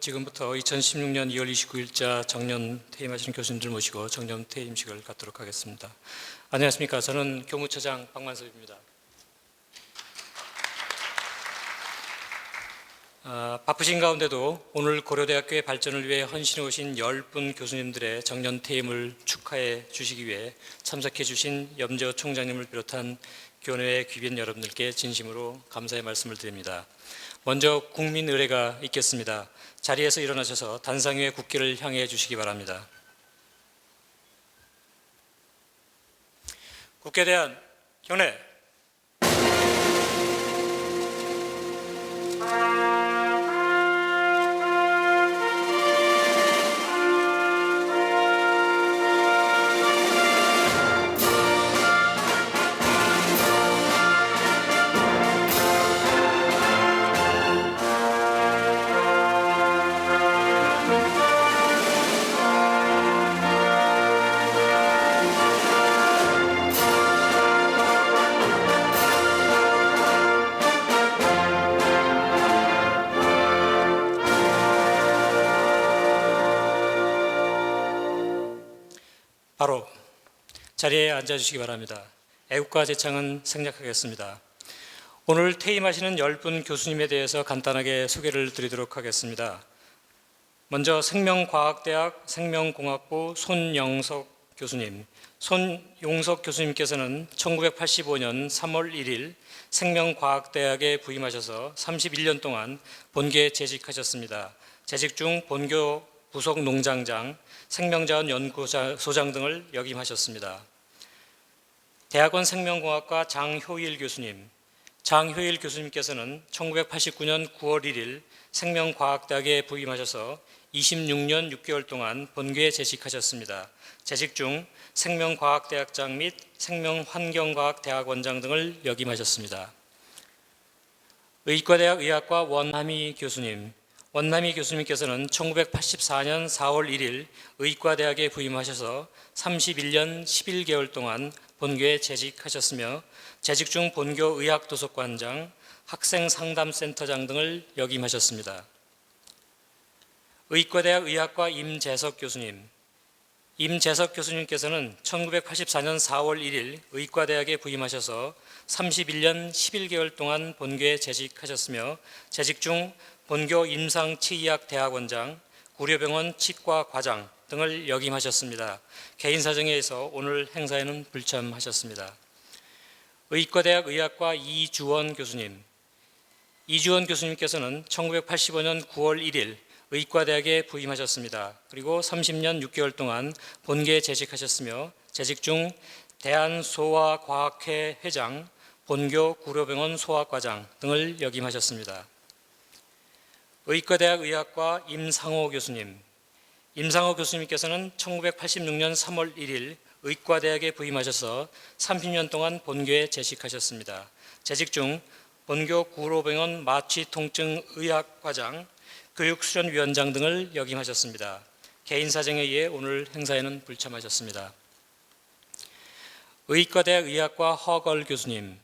지금부터 2016년 2월 29일자 정년 퇴임하시는 교수님들 모시고 정년 퇴임식을 갖도록 하겠습니다. 안녕하십니까. 저는 교무처장 박만섭입니다. 바쁘신 가운데도 오늘 고려대학교의 발전을 위해 헌신해 오신 10분 교수님들의 정년 퇴임을 축하해 주시기 위해 참석해 주신 염재호 총장님을 비롯한 교내의 귀빈 여러분들께 진심으로 감사의 말씀을 드립니다. 먼저 국민 의례가 있겠습니다. 자리에서 일어나셔서 단상 위에 국기를 향해 주시기 바랍니다. 국회에 대한 경례. 바로 자리에 앉아주시기 바랍니다. 애국가 제창은 생략하겠습니다. 오늘 퇴임하시는 10분 교수님에 대해서 간단하게 소개를 드리도록 하겠습니다. 먼저 생명과학대학 생명공학부 손영석 교수님. 손용석 교수님께서는 1985년 3월 1일 생명과학대학에 부임하셔서 31년 동안 본교에 재직하셨습니다. 재직 중 본교 부속 농장장, 생명자원 연구소장 등을 역임하셨습니다. 대학원 생명공학과 장효일 교수님. 장효일 교수님께서는 1989년 9월 1일 생명과학대학에 부임하셔서 26년 6개월 동안 본교에 재직하셨습니다. 재직 중 생명과학대학장 및 생명환경과학대학원장 등을 역임하셨습니다. 의과대학 의학과 원남희 교수님. 원남희 교수님께서는 1984년 4월 1일 의과대학에 부임하셔서 31년 11개월 동안 본교에 재직하셨으며 재직 중 본교 의학도서관장, 학생상담센터장 등을 역임하셨습니다. 의과대학 의학과 임재석 교수님. 임재석 교수님께서는 1984년 4월 1일 의과대학에 부임하셔서 31년 11개월 동안 본교에 재직하셨으며 재직 중 본교 임상치의학대학원장, 구려병원 치과과장 등을 역임하셨습니다. 개인 사정에 의해서 오늘 행사에는 불참하셨습니다. 의과대학 의학과 이주원 교수님. 이주원 교수님께서는 1985년 9월 1일 의과대학에 부임하셨습니다. 그리고 30년 6개월 동안 본교에 재직하셨으며 재직 중 대한소아과학회 회장, 본교 구려병원 소아과장 등을 역임하셨습니다. 의과대학 의학과 임상호 교수님. 임상호 교수님께서는 1986년 3월 1일 의과대학에 부임하셔서 30년 동안 본교에 재직하셨습니다. 재직 중 본교 구로병원 마취통증의학과장, 교육수련위원장 등을 역임하셨습니다. 개인 사정에 의해 오늘 행사에는 불참하셨습니다. 의과대학 의학과 허걸 교수님.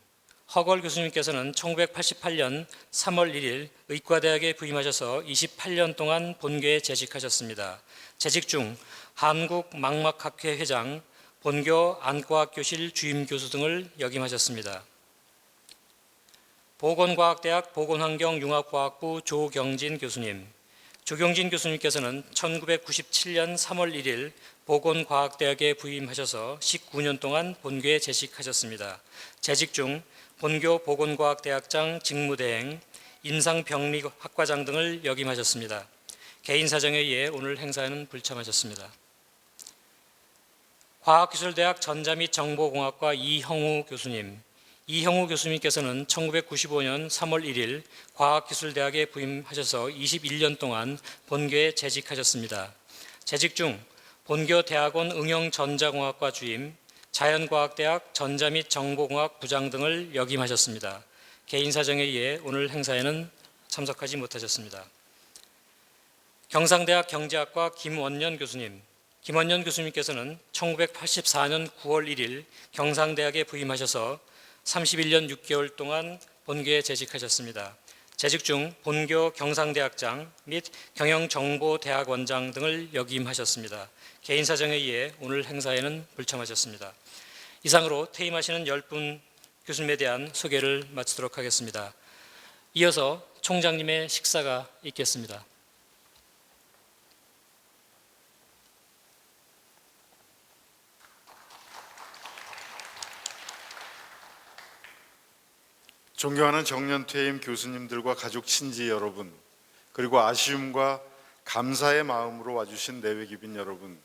허걸 교수님께서는 1988년 3월 1일 의과대학에 부임하셔서 28년 동안 본교에 재직하셨습니다. 재직 중 한국망막학회 회장, 본교 안과학교실 주임교수 등을 역임하셨습니다. 보건과학대학 보건환경융합과학부 조경진 교수님. 조경진 교수님께서는 1997년 3월 1일 보건과학대학에 부임하셔서 19년 동안 본교에 재직하셨습니다. 재직 중 본교 보건과학대학장 직무대행, 임상병리학과장 등을 역임하셨습니다. 개인 사정에 의해 오늘 행사에는 불참하셨습니다. 과학기술대학 전자 및 정보공학과 이형우 교수님. 이형우 교수님께서는 1995년 3월 1일 과학기술대학에 부임하셔서 21년 동안 본교에 재직하셨습니다. 재직 중 본교 대학원 응용전자공학과 주임, 자연과학대학 전자 및 정보공학 부장 등을 역임하셨습니다. 개인 사정에 의해 오늘 행사에는 참석하지 못하셨습니다. 경상대학 경제학과 김원년 교수님. 김원년 교수님께서는 1984년 9월 1일 경상대학에 부임하셔서 31년 6개월 동안 본교에 재직하셨습니다. 재직 중 본교 경상대학장 및 경영정보대학원장 등을 역임하셨습니다. 개인 사정에 의해 오늘 행사에는 불참하셨습니다. 이상으로 퇴임하시는 10분 교수님에 대한 소개를 마치도록 하겠습니다. 이어서 총장님의 식사가 있겠습니다. 존경하는 정년퇴임 교수님들과 가족 친지 여러분, 그리고 아쉬움과 감사의 마음으로 와주신 내외기빈 여러분,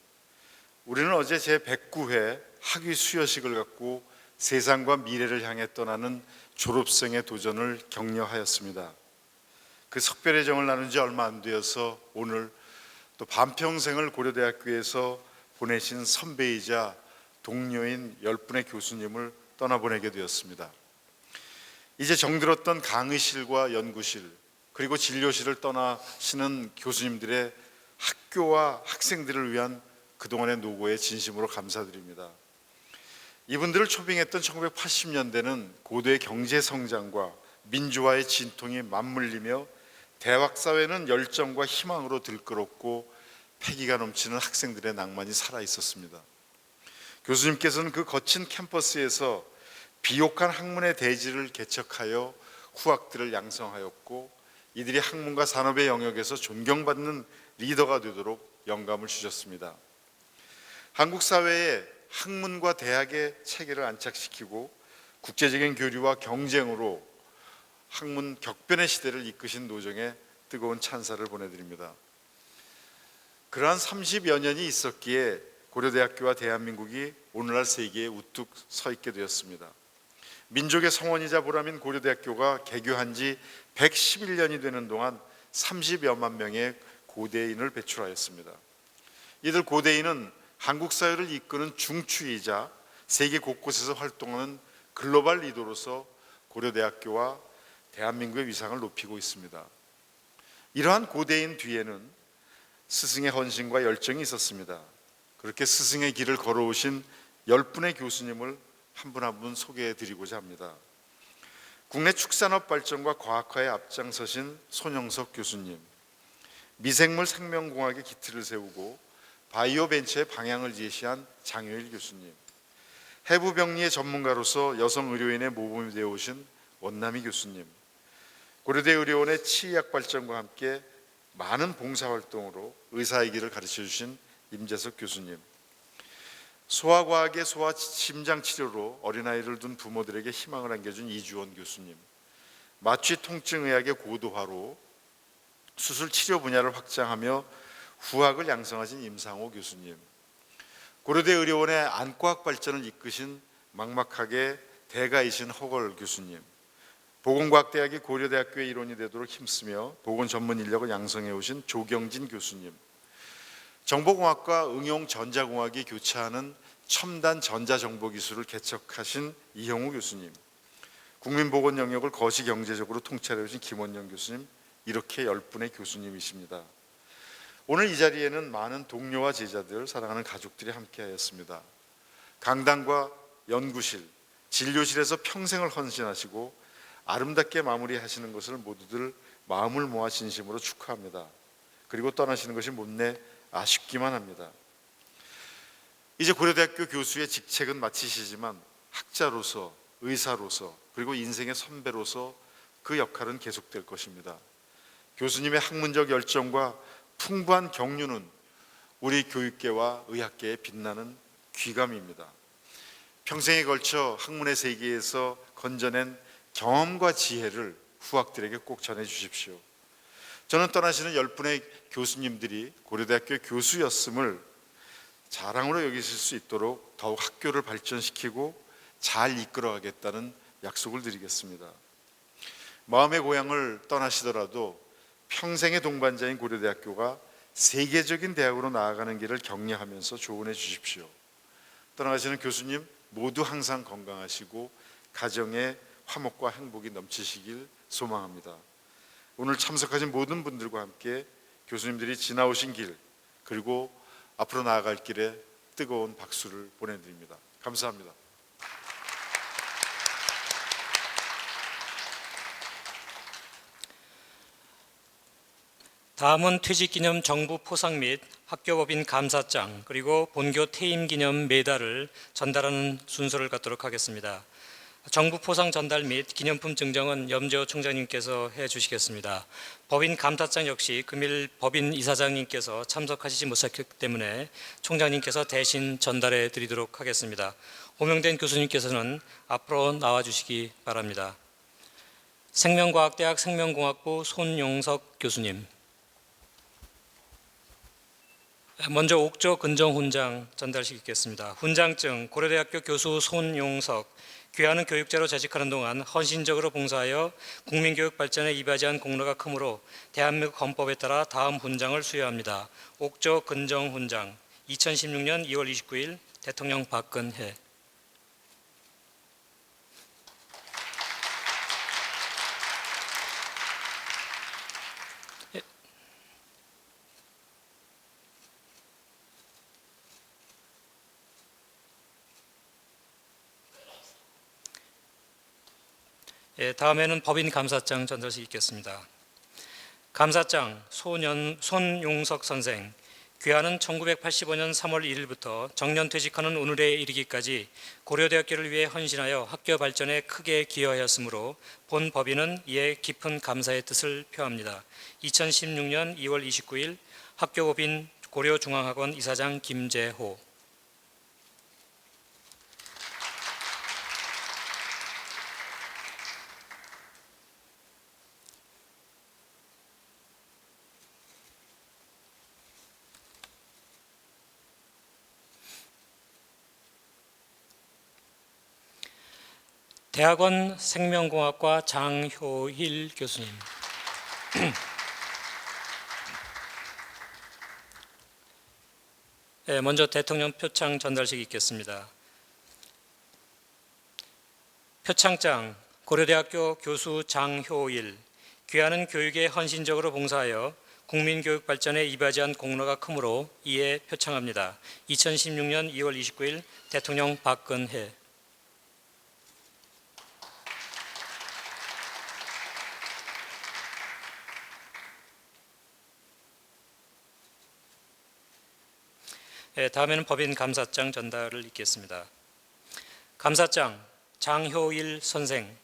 우리는 어제 제109회 학위 수여식을 갖고 세상과 미래를 향해 떠나는 졸업생의 도전을 격려하였습니다. 그 석별의 정을 나눈 지 얼마 안 되어서 오늘 또 반평생을 고려대학교에서 보내신 선배이자 동료인 10분의 교수님을 떠나보내게 되었습니다. 이제 정들었던 강의실과 연구실 그리고 진료실을 떠나시는 교수님들의 학교와 학생들을 위한 그동안의 노고에 진심으로 감사드립니다. 이분들을 초빙했던 1980년대는 고도의 경제 성장과 민주화의 진통이 맞물리며 대학사회는 열정과 희망으로 들끓었고 패기가 넘치는 학생들의 낭만이 살아있었습니다. 교수님께서는 그 거친 캠퍼스에서 비옥한 학문의 대지를 개척하여 후학들을 양성하였고 이들이 학문과 산업의 영역에서 존경받는 리더가 되도록 영감을 주셨습니다. 한국 사회에 학문과 대학의 체계를 안착시키고 국제적인 교류와 경쟁으로 학문 격변의 시대를 이끄신 노정에 뜨거운 찬사를 보내드립니다. 그러한 30여 년이 있었기에 고려대학교와 대한민국이 오늘날 세계에 우뚝 서 있게 되었습니다. 민족의 성원이자 보람인 고려대학교가 개교한 지 111년이 되는 동안 30여만 명의 고대인을 배출하였습니다. 이들 고대인은 한국 사회를 이끄는 중추이자 세계 곳곳에서 활동하는 글로벌 리더로서 고려대학교와 대한민국의 위상을 높이고 있습니다. 이러한 고대인 뒤에는 스승의 헌신과 열정이 있었습니다. 그렇게 스승의 길을 걸어오신 10분의 교수님을 한 분 한 분 소개해 드리고자 합니다. 국내 축산업 발전과 과학화에 앞장서신 손영석 교수님, 미생물 생명공학의 기틀을 세우고 바이오 벤처의 방향을 제시한 장효일 교수님, 해부병리의 전문가로서 여성 의료인의 모범이 되어 오신 원남희 교수님, 고려대 의료원의 치의학 발전과 함께 많은 봉사활동으로 의사의 길을 가르쳐 주신 임재석 교수님, 소아과학의 소아 심장 치료로 어린아이를 둔 부모들에게 희망을 안겨준 이주원 교수님, 마취 통증의학의 고도화로 수술 치료 분야를 확장하며 후학을 양성하신 임상호 교수님, 고려대 의료원의 안과학 발전을 이끄신 막막하게 대가이신 허걸 교수님, 보건과학대학이 고려대학교의 일원이 되도록 힘쓰며 보건 전문 인력을 양성해 오신 조경진 교수님, 정보공학과 응용전자공학이 교차하는 첨단 전자정보기술을 개척하신 이형우 교수님, 국민보건 영역을 거시경제적으로 통찰해 오신 김원영 교수님, 이렇게 10분의 교수님이십니다. 오늘 이 자리에는 많은 동료와 제자들, 사랑하는 가족들이 함께하였습니다. 강당과 연구실, 진료실에서 평생을 헌신하시고 아름답게 마무리하시는 것을 모두들 마음을 모아 진심으로 축하합니다. 그리고 떠나시는 것이 못내 아쉽기만 합니다. 이제 고려대학교 교수의 직책은 마치시지만 학자로서, 의사로서, 그리고 인생의 선배로서 그 역할은 계속될 것입니다. 교수님의 학문적 열정과 풍부한 경륜은 우리 교육계와 의학계에 빛나는 귀감입니다. 평생에 걸쳐 학문의 세계에서 건져낸 경험과 지혜를 후학들에게 꼭 전해 주십시오. 저는 떠나시는 10분의 교수님들이 고려대학교 교수였음을 자랑으로 여기실 수 있도록 더욱 학교를 발전시키고 잘 이끌어가겠다는 약속을 드리겠습니다. 마음의 고향을 떠나시더라도 평생의 동반자인 고려대학교가 세계적인 대학으로 나아가는 길을 격려하면서 조언해 주십시오. 떠나가시는 교수님 모두 항상 건강하시고 가정에 화목과 행복이 넘치시길 소망합니다. 오늘 참석하신 모든 분들과 함께 교수님들이 지나오신 길 그리고 앞으로 나아갈 길에 뜨거운 박수를 보내드립니다. 감사합니다. 다음은 퇴직기념 정부 포상 및 학교법인 감사장 그리고 본교 퇴임 기념 메달을 전달하는 순서를 갖도록 하겠습니다. 정부 포상 전달 및 기념품 증정은 염재호 총장님께서 해주시겠습니다. 법인 감사장 역시 금일 법인 이사장님께서 참석하시지 못하셨기 때문에 총장님께서 대신 전달해 드리도록 하겠습니다. 호명된 교수님께서는 앞으로 나와주시기 바랍니다. 생명과학대학 생명공학부 손용석 교수님. 먼저 옥조 근정훈장 전달시키겠습니다. 훈장증 고려대학교 교수 손용석, 귀하는 교육자로 재직하는 동안 헌신적으로 봉사하여 국민교육 발전에 이바지한 공로가 크므로 대한민국 헌법에 따라 다음 훈장을 수여합니다. 옥조 근정훈장 2016년 2월 29일 대통령 박근혜. 다음에는 법인 감사장 전달시키겠습니다. 감사장 손용석 선생, 귀하는 1985년 3월 1일부터 정년퇴직하는 오늘에 이르기까지 고려대학교를 위해 헌신하여 학교 발전에 크게 기여하였으므로 본 법인은 이에 깊은 감사의 뜻을 표합니다. 2016년 2월 29일 학교법인 고려중앙학원 이사장 김재호. 대학원 생명공학과 장효일 교수님. 먼저 대통령 표창 전달식 있겠습니다. 표창장 고려대학교 교수 장효일, 귀하는 교육에 헌신적으로 봉사하여 국민교육 발전에 이바지한 공로가 크므로 이에 표창합니다. 2016년 2월 29일 대통령 박근혜. 다음에는 법인 감사장 전달을 읽겠습니다. 감사장 장효일 선생,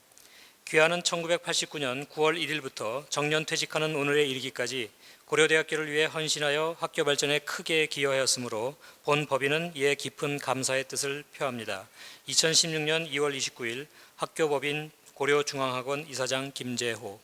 귀하는 1989년 9월 1일부터 정년퇴직하는 오늘에 이르기까지 고려대학교를 위해 헌신하여 학교 발전에 크게 기여하였으므로 본 법인은 이에 깊은 감사의 뜻을 표합니다. 2016년 2월 29일 학교법인 고려중앙학원 이사장 김재호.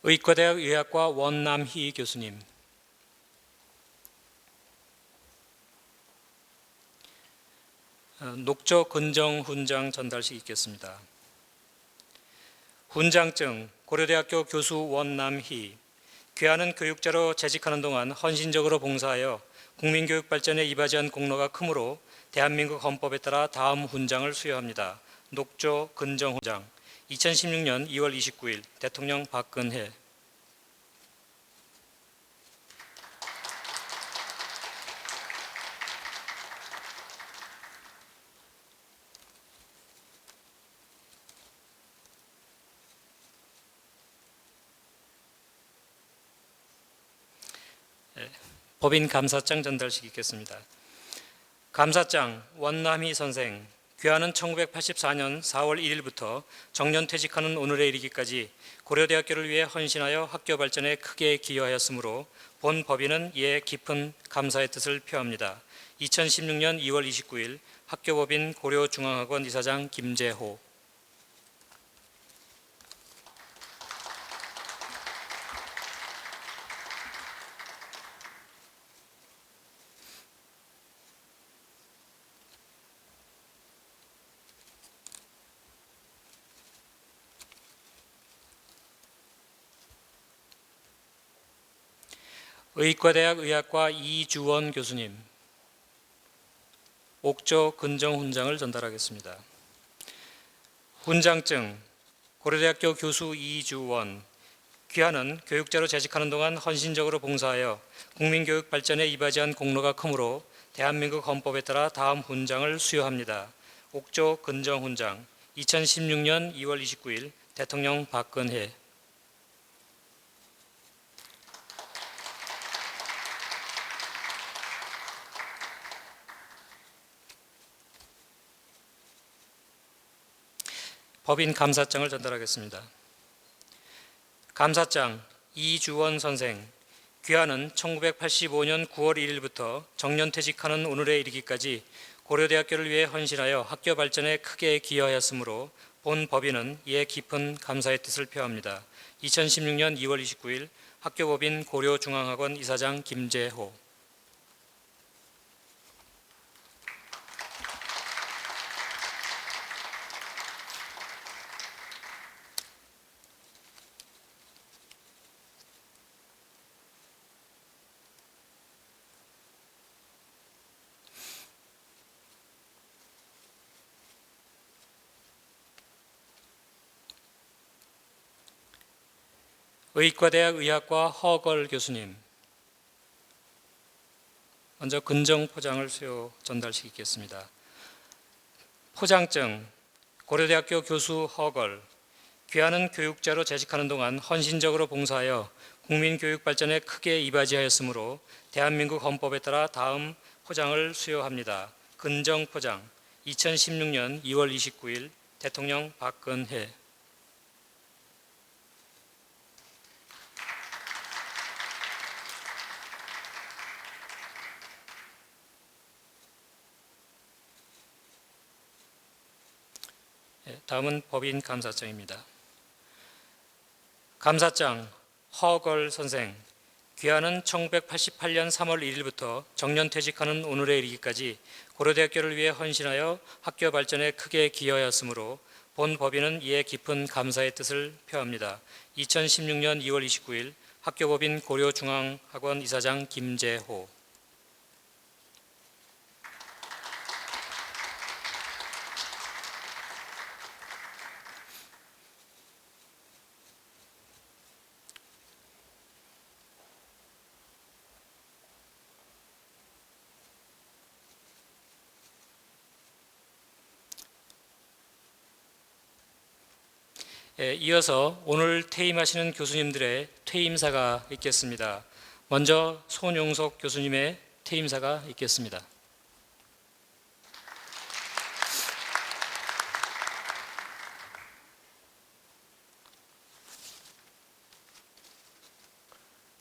의과대학 의학과 원남희 교수님. 녹조 근정훈장 전달식 있겠습니다. 훈장증 고려대학교 교수 원남희, 귀하는 교육자로 재직하는 동안 헌신적으로 봉사하여 국민교육 발전에 이바지한 공로가 크므로 대한민국 헌법에 따라 다음 훈장을 수여합니다. 녹조 근정훈장 2016년 2월 29일 대통령 박근혜. 법인 감사장 전달식 있겠습니다. 감사장 원남희 선생, 귀하는 1984년 4월 1일부터 정년퇴직하는 오늘에 이르기까지 고려대학교를 위해 헌신하여 학교 발전에 크게 기여하였으므로 본 법인은 이에 깊은 감사의 뜻을 표합니다. 2016년 2월 29일 학교법인 고려중앙학원 이사장 김재호. 의과대학 의학과 이주원 교수님. 옥조 근정 훈장을 전달하겠습니다. 훈장증 고려대학교 교수 이주원. 귀하는 교육자로 재직하는 동안 헌신적으로 봉사하여 국민교육 발전에 이바지한 공로가 크므로 대한민국 헌법에 따라 다음 훈장을 수여합니다. 옥조 근정 훈장. 2016년 2월 29일 대통령 박근혜. 법인 감사장을 전달하겠습니다. 감사장 이주원 선생. 귀하는 1985년 9월 1일부터 정년퇴직하는 오늘에 이르기까지 고려대학교를 위해 헌신하여 학교 발전에 크게 기여하였으므로 본 법인은 이에 깊은 감사의 뜻을 표합니다. 2016년 2월 29일 학교법인 고려중앙학원 이사장 김재호. 의과대학 의학과 허걸 교수님. 먼저 근정 포장을 수여 전달시키겠습니다. 포장증 고려대학교 교수 허걸. 귀하는 교육자로 재직하는 동안 헌신적으로 봉사하여 국민교육 발전에 크게 이바지하였으므로 대한민국 헌법에 따라 다음 포장을 수여합니다. 근정 포장. 2016년 2월 29일 대통령 박근혜. 다음은 법인 감사장입니다. 감사장 허걸 선생. 귀하는 1988년 3월 1일부터 정년퇴직하는 오늘에 이르기까지 고려대학교를 위해 헌신하여 학교 발전에 크게 기여하였으므로 본 법인은 이에 깊은 감사의 뜻을 표합니다. 2016년 2월 29일 학교법인 고려중앙학원 이사장 김재호. 이어서 오늘 퇴임하시는 교수님들의 퇴임사가 있겠습니다. 먼저 손용석 교수님의 퇴임사가 있겠습니다.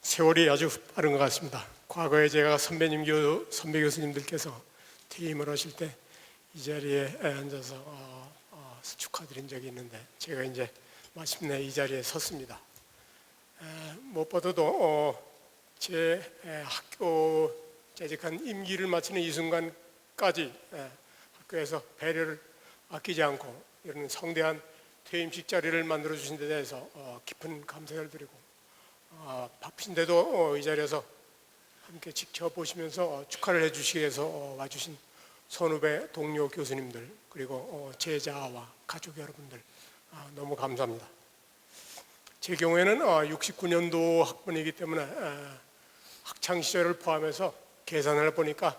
세월이 아주 빠른 것 같습니다. 과거에 제가 선배 교수님들께서 퇴임을 하실 때 이 자리에 앉아서 축하드린 적이 있는데 제가 이제 마침내 이 자리에 섰습니다. 무엇보다도 제 학교 재직한 임기를 마치는 이 순간까지 학교에서 배려를 아끼지 않고 이런 성대한 퇴임식 자리를 만들어 주신 데 대해서 깊은 감사를 드리고 바쁘신데도 이 자리에서 함께 지켜보시면서 축하를 해주시기 위해서 와주신 선후배 동료 교수님들 그리고 제자와 가족 여러분들 너무 감사합니다. 제 경우에는 69년도 학번이기 때문에 학창 시절을 포함해서 계산을 해보니까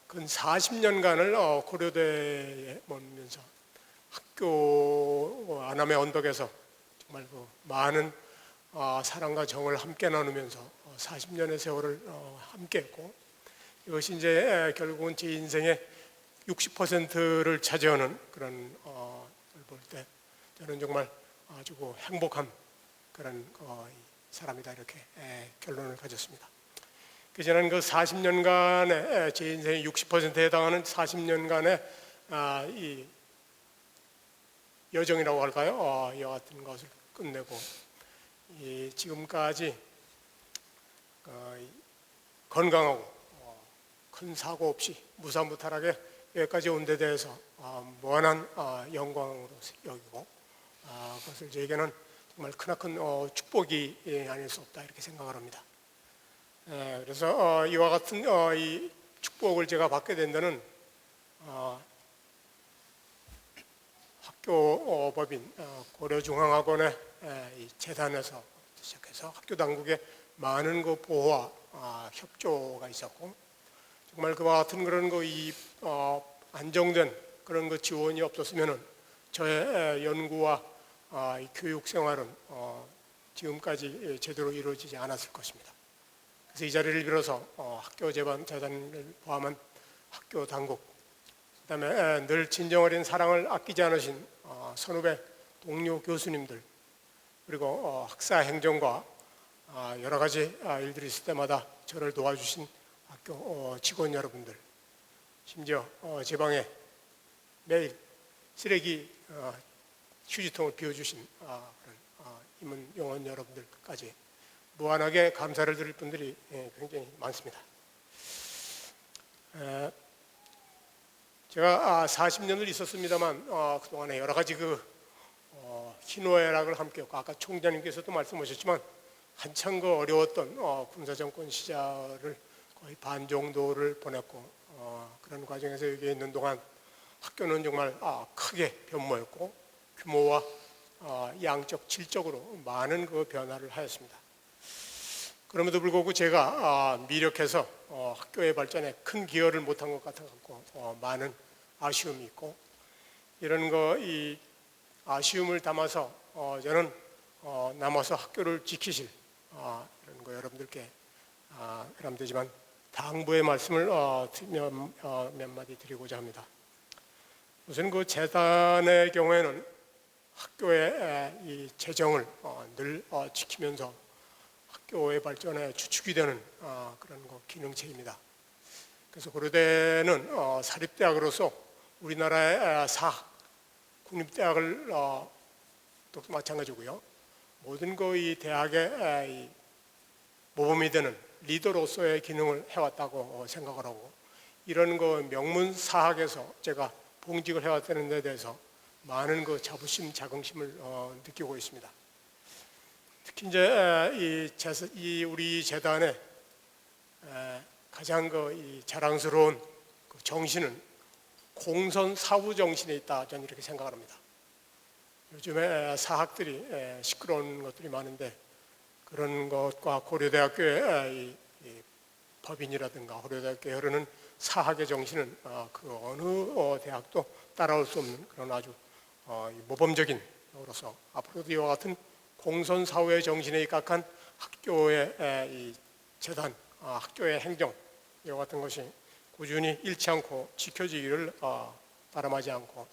근 40년간을 고려대에 머물면서 학교 안암의 언덕에서 정말 그 많은 사랑과 정을 함께 나누면서 40년의 세월을 함께했고 이것이 이제 결국은 제 인생의 60%를 차지하는 그런 걸 볼 때 저는 정말 아주 행복한 그런 사람이다 이렇게 결론을 가졌습니다. 지난 그 40년간의 제 인생의 60%에 해당하는 40년간의 이 여정이라고 할까요? 이와 같은 것을 끝내고 지금까지 건강하고 큰 사고 없이 무사무탈하게 여기까지 온 데 대해서 무한한 영광으로 여기고 그것을 저에게는 정말 크나큰 축복이 아닐 수 없다 이렇게 생각을 합니다. 그래서 이와 같은 이 축복을 제가 받게 된 데는 학교법인 고려중앙학원의 이 재단에서 시작해서 학교 당국의 많은 그 보호와 협조가 있었고, 정말 그와 같은 그런 이 안정된 그런 그 지원이 없었으면은 저의 연구와 이 교육 생활은 지금까지 제대로 이루어지지 않았을 것입니다. 그래서 이 자리를 빌어서 학교 재단을 포함한 학교 당국, 그다음에 늘 진정 어린 사랑을 아끼지 않으신 선후배 동료 교수님들, 그리고 학사 행정과 여러 가지 일들이 있을 때마다 저를 도와주신 학교 직원 여러분들, 심지어 제 방에 매일 쓰레기 휴지통을 비워주신 그런 임원 요원 여러분들까지 무한하게 감사를 드릴 분들이 굉장히 많습니다. 제가 40년을 있었습니다만 그동안에 여러 가지 희노애락을 함께했고, 아까 총장님께서도 말씀하셨지만 한창 어려웠던 군사정권 시절을 거의 반 정도를 보냈고, 그런 과정에서 여기 있는 동안 학교는 정말 크게 변모했고 규모와 양적, 질적으로 많은 변화를 하였습니다. 그럼에도 불구하고 제가 미력해서 학교의 발전에 큰 기여를 못한 것 같아서 많은 아쉬움이 있고, 이런 이 아쉬움을 담아서 저는 남아서 학교를 지키실 이런 여러분들께 부담되지만 당부의 말씀을 몇 마디 드리고자 합니다. 우선 재단의 경우에는 학교의 이 재정을 늘 지키면서 학교의 발전에 주축이 되는 그런 기능체입니다. 그래서 고려대는 사립대학으로서 우리나라의 사학, 국립대학을 또 마찬가지고요. 모든 이 대학의 이 모범이 되는 리더로서의 기능을 해왔다고 생각을 하고, 이런 명문 사학에서 제가 봉직을 해왔다는 데 대해서 많은 자부심, 자긍심을 느끼고 있습니다. 특히 이제 이 우리 재단의 가장 이 자랑스러운 정신은 공선 사후 정신에 있다, 저는 이렇게 생각을 합니다. 요즘에 사학들이 시끄러운 것들이 많은데, 그런 것과 고려대학교의 이 법인이라든가 고려대학교에 흐르는 사학의 정신은 그 어느 대학도 따라올 수 없는 그런 아주 모범적인 으로서 앞으로도 이와 같은 공선 사후의 정신에 입각한 학교의 이 재단, 학교의 행정, 이와 같은 것이 꾸준히 잃지 않고 지켜지기를 바람하지 않고,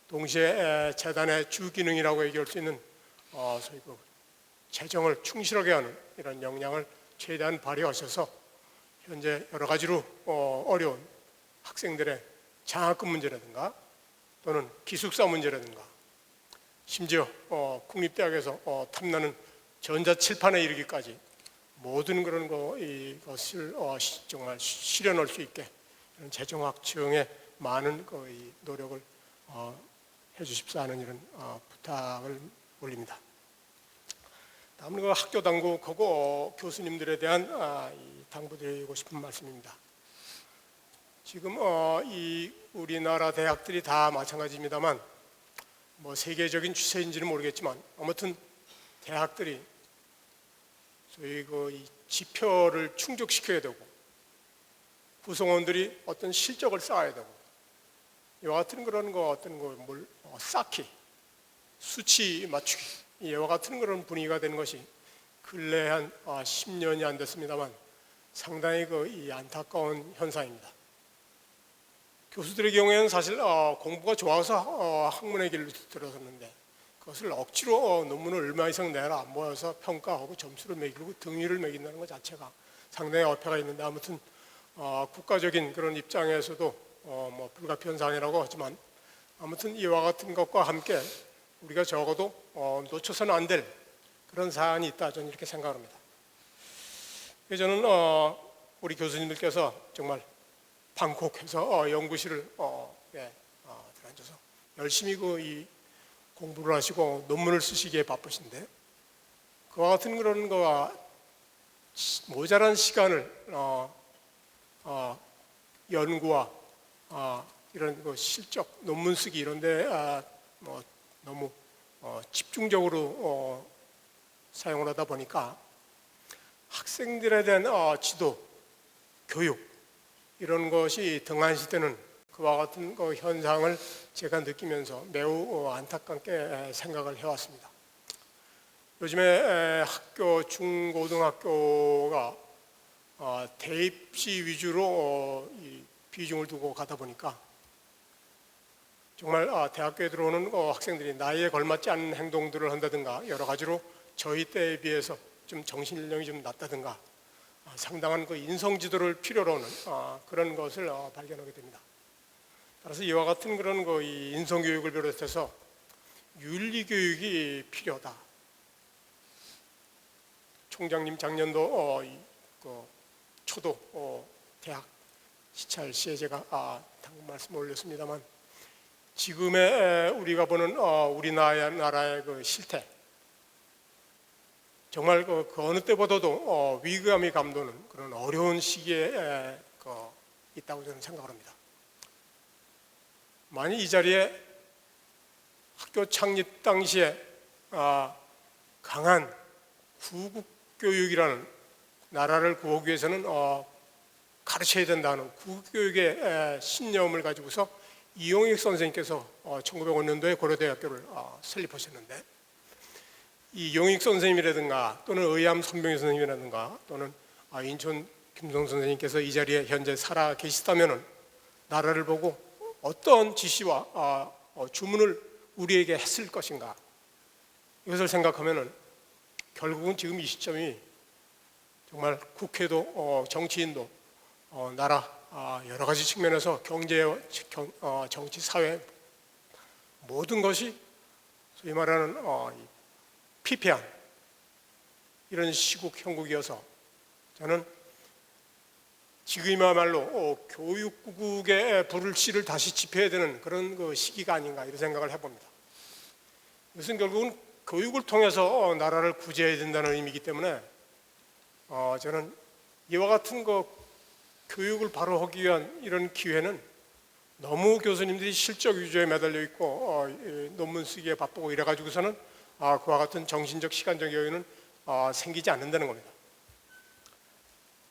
동시에 재단의 주기능이라고 얘기할 수 있는 소위 재정을 충실하게 하는 이런 역량을 최대한 발휘하셔서 현재 여러 가지로 어려운 학생들의 장학금 문제라든가 또는 기숙사 문제라든가, 심지어 국립대학에서 탐나는 전자칠판에 이르기까지 모든 그런 이것을 정말 실현할 수 있게 이런 재정학층에 많은 이 노력을 해주십사 하는 이런 부탁을 올립니다. 다음은 학교 당국하고 교수님들에 대한 당부드리고 싶은 말씀입니다. 지금 이 우리나라 대학들이 다 마찬가지입니다만, 세계적인 추세인지는 모르겠지만 아무튼 대학들이 소위 이 지표를 충족시켜야 되고 구성원들이 어떤 실적을 쌓아야 되고, 이와 같은 그런 쌓기, 수치 맞추기, 이와 같은 그런 분위기가 되는 것이 근래 한 10년이 안 됐습니다만 상당히 이 안타까운 현상입니다. 교수들의 경우에는 사실 공부가 좋아서 학문의 길로 들어섰는데, 그것을 억지로 논문을 얼마 이상 내라 모여서 평가하고 점수를 매기고 등위를 매긴다는 것 자체가 상당히 어폐가 있는데, 아무튼 국가적인 그런 입장에서도 불가피한 사안이라고 하지만, 아무튼 이와 같은 것과 함께 우리가 적어도 놓쳐서는 안 될 그런 사안이 있다, 저는 이렇게 생각합니다. 그래서 저는 우리 교수님들께서 정말 방콕해서 연구실을 들어앉아서 열심히 이 공부를 하시고 논문을 쓰시기에 바쁘신데, 그와 같은 그런 거와 모자란 시간을 연구와 이런 그 실적 논문 쓰기 이런데 뭐 너무 집중적으로 사용을 하다 보니까 학생들에 대한 지도, 교육 이런 것이 등한시되는 그와 같은 그 현상을 제가 느끼면서 매우 안타깝게 생각을 해왔습니다. 요즘에 학교, 중고등학교가 대입시 위주로 이 비중을 두고 가다 보니까 정말 대학교에 들어오는 학생들이 나이에 걸맞지 않은 행동들을 한다든가 여러 가지로 저희 때에 비해서 좀 정신연령이 좀 낮다든가 상당한 그 인성지도를 필요로 하는 그런 것을 발견하게 됩니다. 따라서 이와 같은 그런 이 인성교육을 비롯해서 윤리교육이 필요하다. 총장님 작년도 초도 대학 시찰 시에 제가 당근 말씀을 올렸습니다만 지금의 우리가 보는 우리나라의 그 실태 정말 그 어느 때보다도 위감이 감도는 그런 어려운 시기에 있다고 저는 생각을 합니다. 만약 이 자리에 학교 창립 당시에 강한 구국교육이라는 나라를 구하기 위해서는 가르쳐야 된다는 구국교육의 신념을 가지고서 이용익 선생님께서 1905년도에 고려대학교를 설립하셨는데 이 용익 선생님이라든가 또는 의암 선병희 선생님이라든가 또는 인천 김성 선생님께서 이 자리에 현재 살아 계시다면은 나라를 보고 어떤 지시와 주문을 우리에게 했을 것인가 이것을 생각하면은 결국은 지금 이 시점이 정말 국회도 정치인도 나라 여러 가지 측면에서 경제, 정치, 사회 모든 것이 소위 말하는 피폐한 이런 시국 형국이어서 저는 지금이야말로 교육국의 불씨를 다시 지펴야 되는 그런 그 시기가 아닌가 이런 생각을 해봅니다. 이것은 결국은 교육을 통해서 나라를 구제해야 된다는 의미이기 때문에 저는 이와 같은 교육을 바로 하기 위한 이런 기회는 너무 교수님들이 실적 위주에 매달려 있고 논문 쓰기에 바쁘고 이래 가지고서는 그와 같은 정신적 시간적 여유는 생기지 않는다는 겁니다.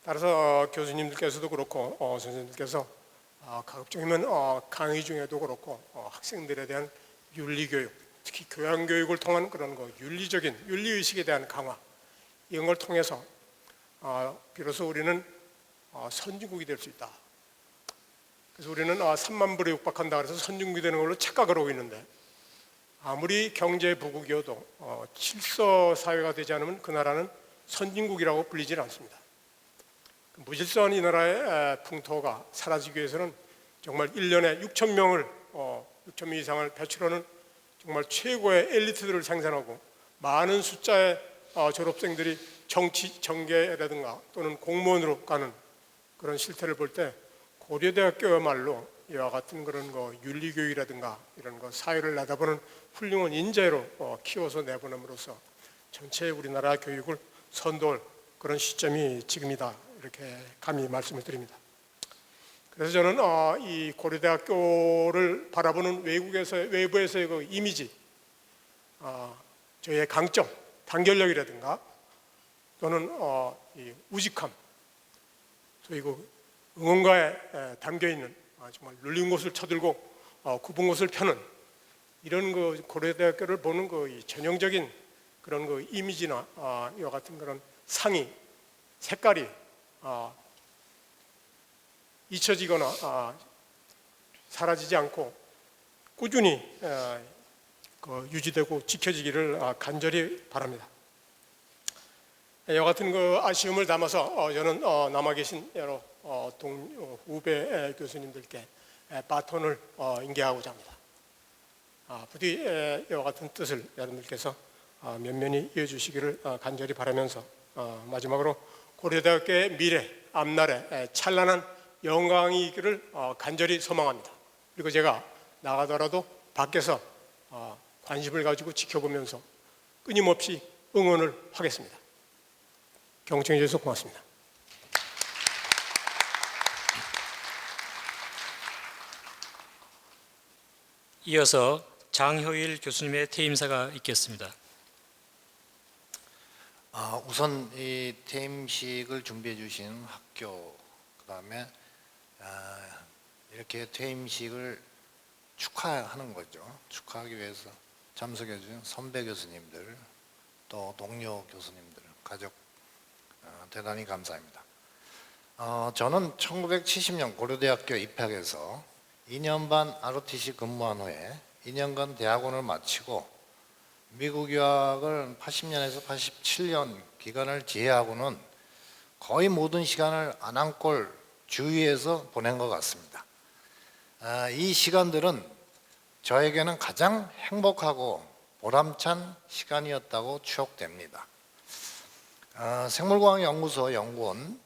따라서 교수님들께서도 그렇고 선생님들께서 가급적이면 강의 중에도 그렇고 학생들에 대한 윤리교육 특히 교양교육을 통한 그런 윤리적인 윤리의식에 대한 강화 이런 걸 통해서 비로소 우리는 선진국이 될 수 있다. 그래서 우리는 3만 불에 육박한다 그래서 선진국이 되는 걸로 착각을 하고 있는데 아무리 경제 부국이어도 질서 사회가 되지 않으면 그 나라는 선진국이라고 불리질 않습니다. 무질서한 이 나라의 풍토가 사라지기 위해서는 정말 1년에 6천 명을 6천 명 이상을 배출하는 정말 최고의 엘리트들을 생산하고 많은 숫자의 졸업생들이 정치, 정계라든가 또는 공무원으로 가는 그런 실태를 볼 때 고려대학교야말로 이와 같은 그런 윤리교육이라든가 이런 사회를 내다보는 훌륭한 인재로 키워서 내보냄으로써 전체 우리나라 교육을 선도할 그런 시점이 지금이다 이렇게 감히 말씀을 드립니다. 그래서 저는 이 고려대학교를 바라보는 외부에서의 그 이미지, 저희의 강점, 단결력이라든가 또는 이 우직함, 소위 그 응원가에 담겨 있는 정말 눌린 곳을 쳐들고 굽은 곳을 펴는 이런 고려대학교를 보는 이 전형적인 그런 이미지나 이와 같은 그런 상이 색깔이 잊혀지거나 사라지지 않고 꾸준히 유지되고 지켜지기를 간절히 바랍니다. 이와 같은 아쉬움을 담아서 저는 남아 계신 여러 후배 교수님들께 바톤을 인계하고자 합니다. 부디 이와 같은 뜻을 여러분들께서 면면히 이어주시기를 간절히 바라면서 마지막으로 고려대학교의 미래, 앞날에 찬란한 영광이 있기를 간절히 소망합니다. 그리고 제가 나가더라도 밖에서 관심을 가지고 지켜보면서 끊임없이 응원을 하겠습니다. 경청해 주셔서 고맙습니다. 이어서 장효일 교수님의 퇴임사가 있겠습니다. 우선 이 퇴임식을 준비해 주신 학교, 그다음에 이렇게 퇴임식을 축하하는 거죠. 축하하기 위해서 참석해 주신 선배 교수님들, 또 동료 교수님들, 가족 대단히 감사합니다. 저는 1970년 고려대학교 입학해서 2년 반 ROTC 근무한 후에 2년간 대학원을 마치고 미국 유학을 80년에서 87년 기간을 제외하고는 거의 모든 시간을 안암골 주위에서 보낸 것 같습니다. 이 시간들은 저에게는 가장 행복하고 보람찬 시간이었다고 추억됩니다. 생물과학연구소 연구원,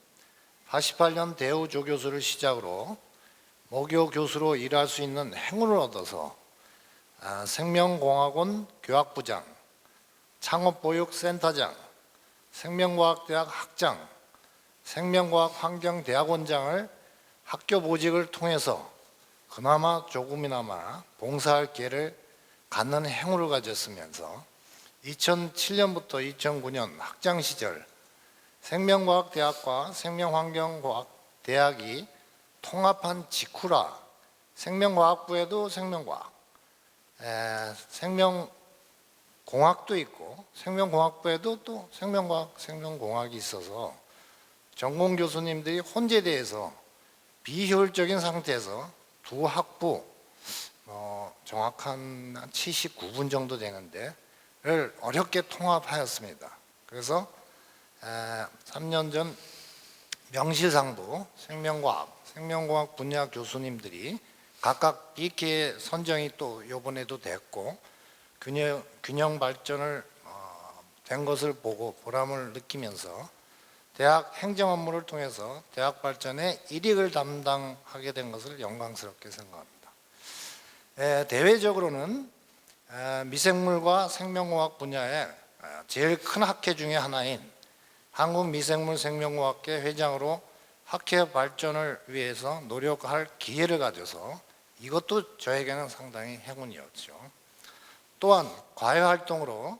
88년 대우 조교수를 시작으로 모교 교수로 일할 수 있는 행운을 얻어서 생명공학원 교학부장, 창업보육센터장, 생명과학대학 학장, 생명과학환경대학원장을 학교 보직을 통해서 그나마 조금이나마 봉사할 기회를 갖는 행운을 가졌으면서 2007년부터 2009년 학장 시절 생명과학대학과 생명환경과학대학이 통합한 직후라 생명과학부에도 생명과학, 생명공학도 있고 생명공학부에도 또 생명과학, 생명공학이 있어서 전공 교수님들이 혼재돼서 비효율적인 상태에서 두 학부 정확한 79분 정도 되는데 를 어렵게 통합하였습니다. 그래서 3년 전 명실상부 생명과학 분야 교수님들이 각각 BK 선정이 또 이번에도 됐고 균형 발전을 된 것을 보고 보람을 느끼면서 대학 행정 업무를 통해서 대학 발전에 일익을 담당하게 된 것을 영광스럽게 생각합니다. 대외적으로는 미생물과 생명공학 분야의 제일 큰 학회 중에 하나인 한국미생물생명공학회 회장으로 학회 발전을 위해서 노력할 기회를 가져서 이것도 저에게는 상당히 행운이었죠. 또한 과외활동으로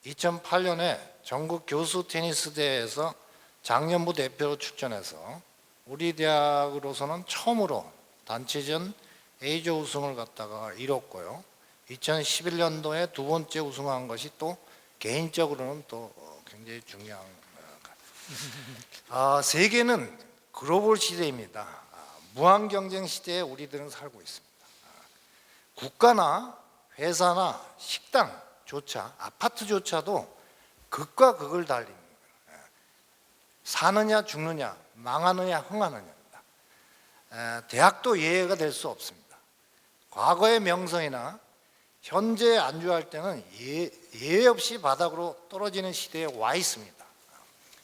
2008년에 전국 교수 테니스 대회에서 장년부 대표로 출전해서 우리 대학으로서는 처음으로 단체전 A조 우승을 갖다가 이뤘고요. 2011년도에 두 번째 우승한 것이 또 개인적으로는 또 굉장히 중요한 세계는 글로벌 시대입니다. 무한 경쟁 시대에 우리들은 살고 있습니다. 국가나 회사나 식당조차, 아파트조차도 극과 극을 달립니다. 사느냐 죽느냐, 망하느냐 흥하느냐입니다. 대학도 예외가 될 수 없습니다. 과거의 명성이나 현재 안주할 때는 예외 없이 바닥으로 떨어지는 시대에 와 있습니다.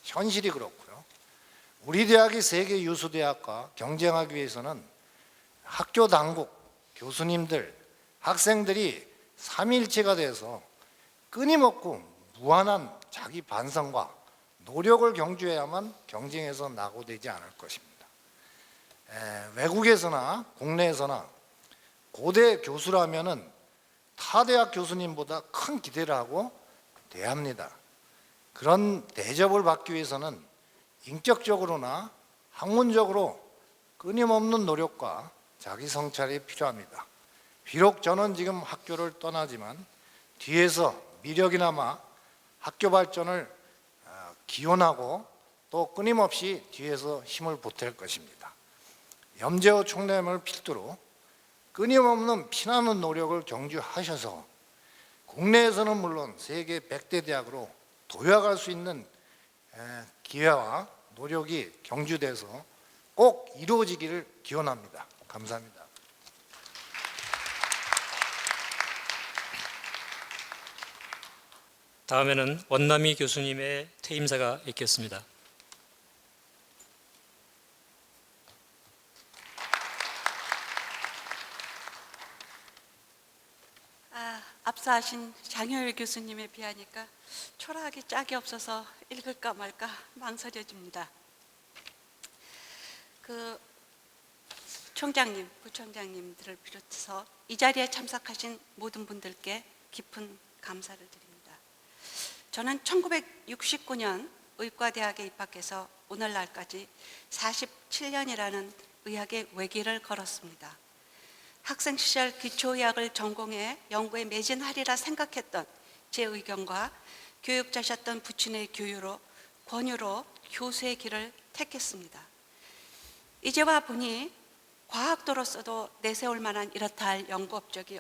현실이 그렇고요. 우리 대학이 세계 유수 대학과 경쟁하기 위해서는 학교 당국, 교수님들, 학생들이 삼위일체가 돼서 끊임없고 무한한 자기 반성과 노력을 경주해야만 경쟁에서 낙오되지 않을 것입니다. 외국에서나 국내에서나 고대 교수라면은 타 대학 교수님보다 큰 기대를 하고 대합니다. 그런 대접을 받기 위해서는 인격적으로나 학문적으로 끊임없는 노력과 자기 성찰이 필요합니다. 비록 저는 지금 학교를 떠나지만 뒤에서 미력이나마 학교 발전을 기원하고 또 끊임없이 뒤에서 힘을 보탤 것입니다. 염재호 총장님을 필두로 끊임없는 피나는 노력을 경주하셔서 국내에서는 물론 세계 100대 대학으로 도약할 수 있는 기회와 노력이 경주돼서 꼭 이루어지기를 기원합니다. 감사합니다. 다음에는 원남희 교수님의 퇴임사가 있겠습니다. 앞서 하신 장효일 교수님에 비하니까 초라하기 짝이 없어서 읽을까 말까 망설여집니다. 총장님, 부총장님들을 비롯해서 이 자리에 참석하신 모든 분들께 깊은 감사를 드립니다. 저는 1969년 의과대학에 입학해서 오늘날까지 47년이라는 의학의 외길을 걸었습니다. 학생 시절 기초의학을 전공해 연구에 매진하리라 생각했던 제 의견과 교육자셨던 부친의 권유로 교수의 길을 택했습니다. 이제와 보니 과학도로서도 내세울 만한 이렇다 할 연구 업적이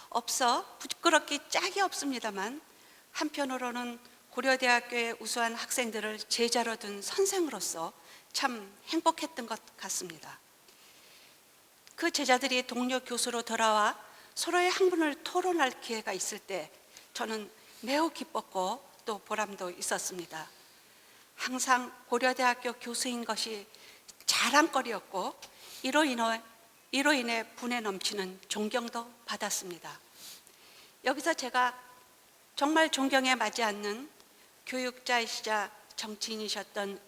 없어 부끄럽기 짝이 없습니다만, 한편으로는 고려대학교의 우수한 학생들을 제자로 둔 선생으로서 참 행복했던 것 같습니다. 그 제자들이 동료 교수로 돌아와 서로의 학문을 토론할 기회가 있을 때 저는 매우 기뻤고 또 보람도 있었습니다. 항상 고려대학교 교수인 것이 자랑거리였고 이로 인해 분에 넘치는 존경도 받았습니다. 여기서 제가 정말 존경에 맞지 않는 교육자이시자 정치인이셨던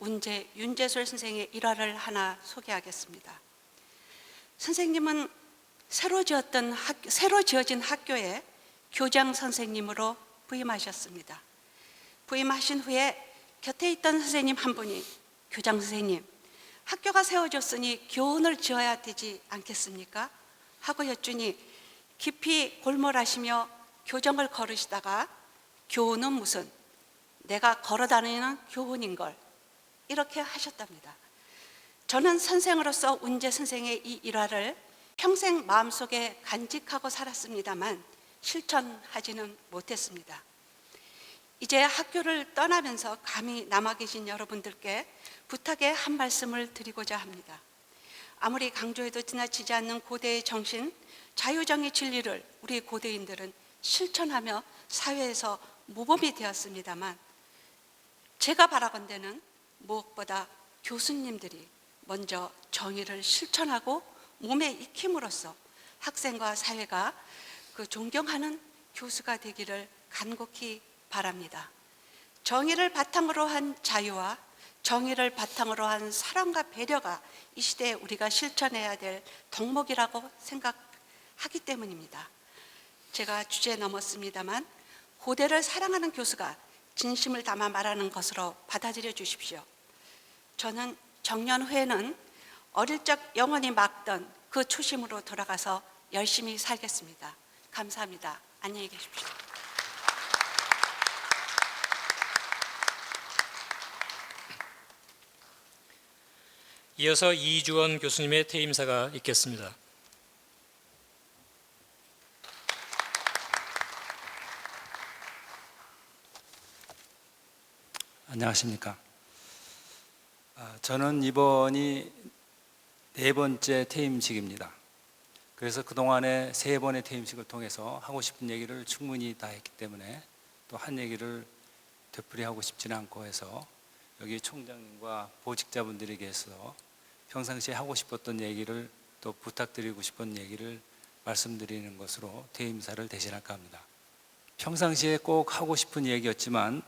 윤재술 선생의 일화를 하나 소개하겠습니다. 선생님은 새로 지어진 학교에 교장 선생님으로 부임하셨습니다. 부임하신 후에 곁에 있던 선생님 한 분이 교장 선생님, 학교가 세워졌으니 교훈을 지어야 되지 않겠습니까? 하고 여쭈니 깊이 골몰하시며 교정을 걸으시다가 교훈은 무슨, 내가 걸어다니는 교훈인걸, 이렇게 하셨답니다. 저는 선생으로서 운재 선생의 이 일화를 평생 마음속에 간직하고 살았습니다만 실천하지는 못했습니다. 이제 학교를 떠나면서 감히 남아 계신 여러분들께 부탁의 한 말씀을 드리고자 합니다. 아무리 강조해도 지나치지 않는 고대의 정신, 자유정의 진리를 우리 고대인들은 실천하며 사회에서 모범이 되었습니다만, 제가 바라건대는 무엇보다 교수님들이 먼저 정의를 실천하고 몸에 익힘으로써 학생과 사회가 그 존경하는 교수가 되기를 간곡히 바랍니다. 정의를 바탕으로 한 자유와 정의를 바탕으로 한 사랑과 배려가 이 시대에 우리가 실천해야 될 덕목이라고 생각하기 때문입니다. 제가 주제 넘었습니다만 고대를 사랑하는 교수가 진심을 담아 말하는 것으로 받아들여 주십시오. 저는 정년 후에는 어릴 적 영원히 막던 그 초심으로 돌아가서 열심히 살겠습니다. 감사합니다. 안녕히 계십시오. 이어서 이주원 교수님의 퇴임사가 있겠습니다. 안녕하십니까. 저는 이번이 4번째 퇴임식입니다. 그래서 그동안에 3번의 퇴임식을 통해서 하고 싶은 얘기를 충분히 다 했기 때문에 또 한 얘기를 되풀이하고 싶지는 않고 해서 여기 총장님과 보직자분들에게서 평상시에 하고 싶었던 얘기를 또 부탁드리고 싶은 얘기를 말씀드리는 것으로 퇴임사를 대신할까 합니다. 평상시에 꼭 하고 싶은 얘기였지만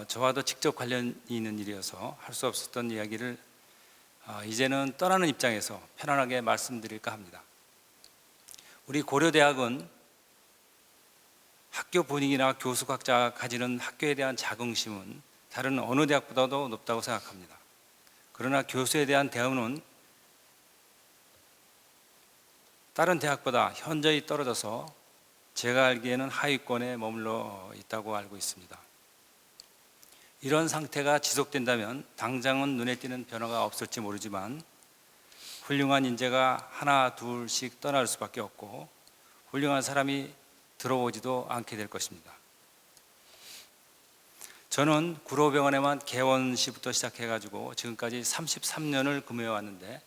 저와도 직접 관련이 있는 일이어서 할 수 없었던 이야기를 이제는 떠나는 입장에서 편안하게 말씀드릴까 합니다. 우리 고려대학은 학교 분위기나 교수 각자가 가지는 학교에 대한 자긍심은 다른 어느 대학보다도 높다고 생각합니다. 그러나 교수에 대한 대우는 다른 대학보다 현저히 떨어져서 제가 알기에는 하위권에 머물러 있다고 알고 있습니다. 이런 상태가 지속된다면 당장은 눈에 띄는 변화가 없을지 모르지만 훌륭한 인재가 하나 둘씩 떠날 수밖에 없고 훌륭한 사람이 들어오지도 않게 될 것입니다. 저는 구로병원에만 개원 시부터 시작해가지고 지금까지 33년을 근무해 왔는데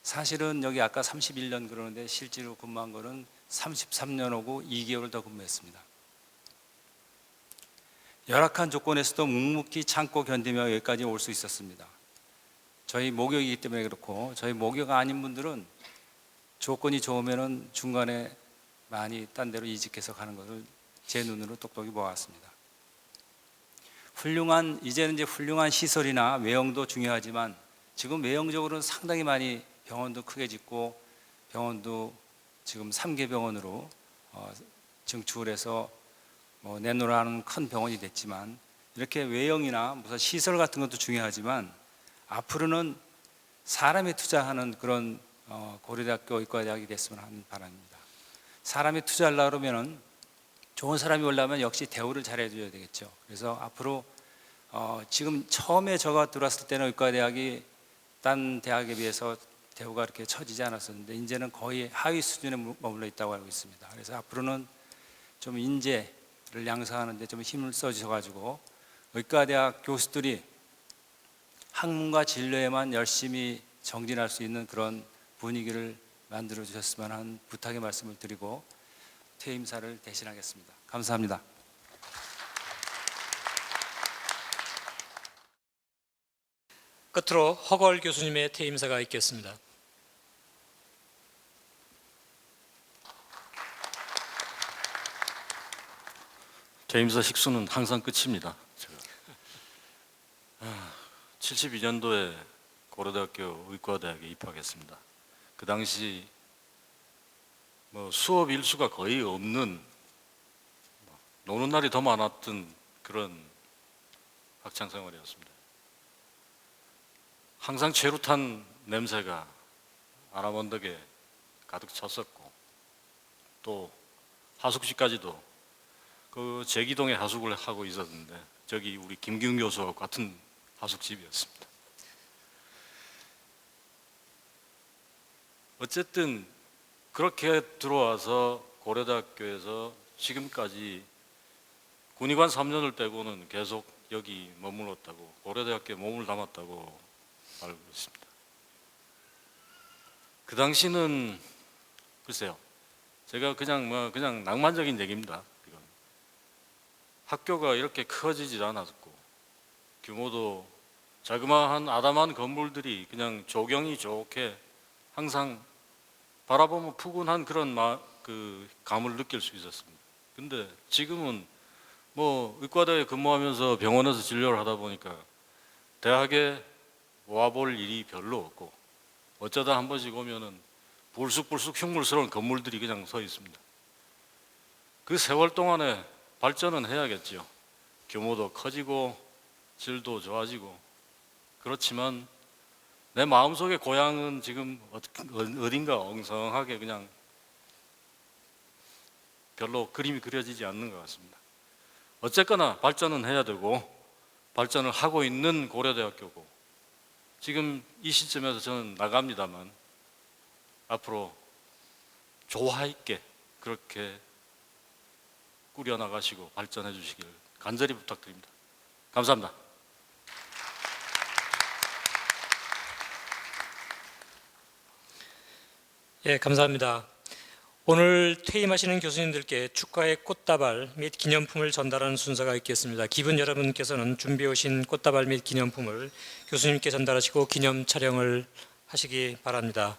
사실은 여기 아까 31년 그러는데 실제로 근무한 거는 33년 오고 2개월 더 근무했습니다. 열악한 조건에서도 묵묵히 참고 견디며 여기까지 올 수 있었습니다. 저희 모교이기 때문에 그렇고 저희 모교가 아닌 분들은 조건이 좋으면 중간에 많이 딴 데로 이직해서 가는 것을 제 눈으로 똑똑히 보았습니다. 이제는 훌륭한 시설이나 외형도 중요하지만 지금 외형적으로는 상당히 많이 병원도 크게 짓고 병원도 지금 3개 병원으로 증축을 해서 내노라는 큰 병원이 됐지만 이렇게 외형이나 무슨 시설 같은 것도 중요하지만 앞으로는 사람에 투자하는 그런 고려대학교 의과대학이 됐으면 하는 바람입니다. 사람에 투자하려고 그러면은 좋은 사람이 오려면 역시 대우를 잘해줘야 되겠죠. 그래서 앞으로 지금 처음에 제가 들어왔을 때는 의과대학이 딴 대학에 비해서 대우가 이렇게 처지지 않았었는데 이제는 거의 하위 수준에 머물러 있다고 알고 있습니다. 그래서 앞으로는 좀 인재를 양성하는 데 좀 힘을 써주셔가지고 의과대학 교수들이 학문과 진로에만 열심히 정진할 수 있는 그런 분위기를 만들어 주셨으면 하는 부탁의 말씀을 드리고 퇴임사를 대신하겠습니다. 감사합니다. 끝으로 허걸 교수님의 퇴임사가 있겠습니다. 퇴임사 식수는 항상 끝입니다. 제가 72년도에 고려대학교 의과대학에 입학했습니다. 그 당시 수업 일수가 거의 없는, 노는 날이 더 많았던 그런 학창 생활이었습니다. 항상 최루탄 냄새가 아람언덕에 가득 찼었고, 또 하숙지까지도 그 제기동에 하숙을 하고 있었는데 저기 우리 김기훈 교수와 같은 하숙집이었습니다. 어쨌든 그렇게 들어와서 고려대학교에서 지금까지 군의관 3년을 떼고는 계속 여기 머물렀다고, 고려대학교에 몸을 담았다고 알고 있습니다. 그 당시는 글쎄요, 제가 그냥 낭만적인 얘기입니다. 이건. 학교가 이렇게 커지지 않았고 규모도 자그마한 아담한 건물들이 그냥 조경이 좋게 항상 바라보면 푸근한 그런 그 감을 느낄 수 있었습니다. 근데 지금은 의과대에 근무하면서 병원에서 진료를 하다 보니까 대학에 와볼 일이 별로 없고 어쩌다 한 번씩 오면은 불쑥불쑥 흉물스러운 건물들이 그냥 서 있습니다. 그 세월 동안에 발전은 해야겠죠. 규모도 커지고 질도 좋아지고. 그렇지만 내 마음속의 고향은 지금 어딘가 엉성하게 그냥 별로 그림이 그려지지 않는 것 같습니다. 어쨌거나 발전은 해야 되고 발전을 하고 있는 고려대학교고, 지금 이 시점에서 저는 나갑니다만 앞으로 조화 있게 그렇게 꾸려나가시고 발전해 주시길 간절히 부탁드립니다. 감사합니다. 예, 감사합니다. 오늘 퇴임하시는 교수님들께 축하의 꽃다발 및 기념품을 전달하는 순서가 있겠습니다. 기분 여러분께서는 준비해 오신 꽃다발 및 기념품을 교수님께 전달하시고 기념 촬영을 하시기 바랍니다.